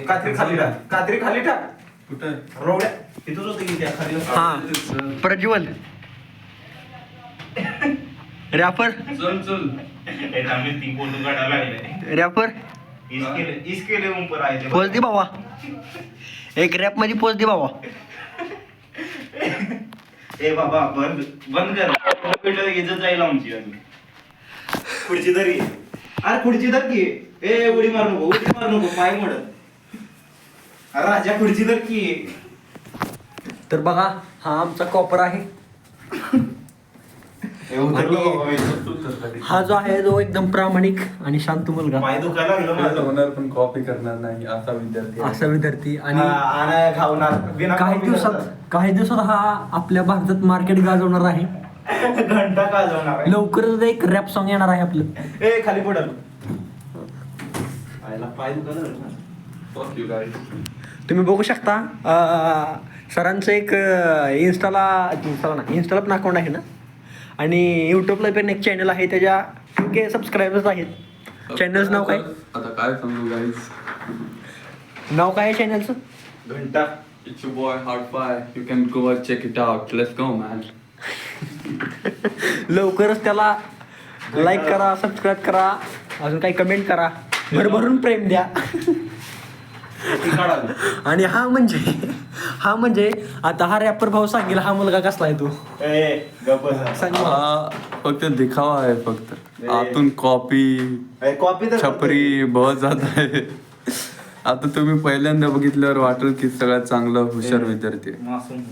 कात्री खाली टाक, कात्री खाली टाक. कुठं रोवड्या तिथंच होतं की त्या खाली. हा प्रज्वल रॅपर चल ती फोटो काढायला लागले. रॅपर इसके लिए ऊपर आए थे. पोच दे बाबा, एक रॅप मध्ये पोच दे बाबा. ए बाबा बंद बंद कर, इज्जत जाईल आमची. खुर्ची धरी, अरे खुर्ची धर की. ए उडी मार नको, उडी मार नको, पाय मोडत. अरे राजा खुर्ची धर की. तर बघा हा आमचा कॉपर आहे. हा जो आहे तो एकदम प्रामाणिक आणि शांत मुलगा, पाय दुखायला लागलं माझं. होणार पण कॉपी करणार नाही असा विद्यार्थी आहे. असा विद्यार्थी. आणि आणि घावणार बिना काही दिवसात हा आपल्या भारतात मार्केट गाजवणार आहे. घंटा गाजवणार आहे. लवकरच एक रॅप सॉन्ग येणार आहे आपलं. ए खाली पडल. पाय दुखायला लागलं. Fuck you guys. तुम्ही बघू शकता सरांचं एक इंस्टाला पण अकाउंट आहे ना, आणि यूट्यूबला पण एक चॅनल आहे, त्याच्या 2K सबस्क्रायबर्स आहेत. चॅनलचं नाव काय? आता काय सांगू गाईज, नाव काय आहे चॅनलचं? घंटा. It's your boy Hardfy. You can go and check it out. Let's go, man. लवकरच त्याला लाईक करा, सबस्क्राईब करा, अजून काही कमेंट करा, भरभरून प्रेम द्या. आणि हा म्हणजे आता हा रॅपर भाऊ सांगेल हा मुलगा कसला आहे तो. ए गप्प बस. सांग मला. हा फक्त दिखावा आहे, फक्त आतून कॉपी कॉपी तर छपरी बहुत ज्यादा आहे. आता तुम्ही पहिल्यांदा बघितल्यावर वाटेल की सगळ्यात चांगला हुशार विद्यार्थी आहे. मासूम.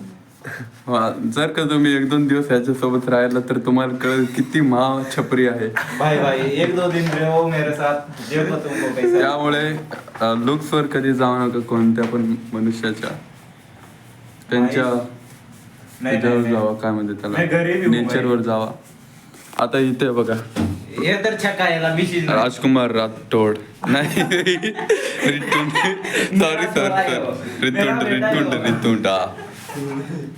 जर का तुम्ही 1-2 दिवस याच्यासोबत राहिला तर तुम्हाला कळेल किती छपरी आहे. भाई भाई 1-2 दिन रहो मेरे साथ, देखो तुमको कैसा. त्यामुळे लुक्स वर कधी जाऊ नका कोणत्या पण मनुष्याच्या. त्यांच्या ह्याच्यावर जावा, काय म्हणते नाही, घरी त्याला, बी नेचरवर जावा. आता इथे बघा हे तर छक्का याला बिशीज. राजकुमार राठोड नाही सॉरी रितुंड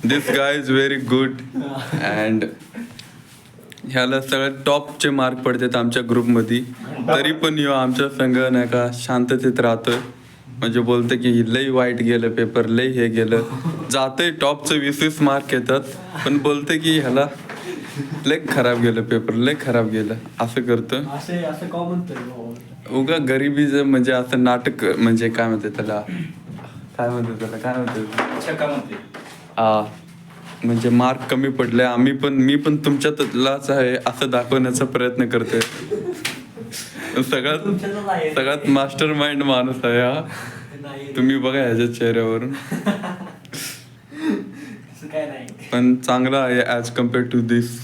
this guy is very good and ह्याला सगळ्यात टॉपचे मार्क पडतात आमच्या ग्रुपमध्ये. तरी पण आमच्या संघ नाही का शांततेत राहतोय, म्हणजे बोलतं की लई वाईट गेलं पेपर, लई हे गेलं, जातंय टॉपचं 20-20 मार्क येतात, पण बोलतं की ह्याला लय खराब गेलं पेपर, लय खराब गेलं, असं करतं. असं का म्हणतोय उगा गरिबीचं म्हणजे असं नाटक, म्हणजे काय म्हणते त्याला, काय म्हणते छक्का म्हणते. म्हणजे मार्क कमी पडले, मी पण तुमच्यातलाच आहे असं दाखवण्याचा प्रयत्न करतोय. सगळ्यात मास्टर माइंड माणूस आहे हा. तुम्ही बघा ह्याच्या चेहऱ्यावरून. पण चांगला आहे ॲज कम्पेअर्ड टू दिस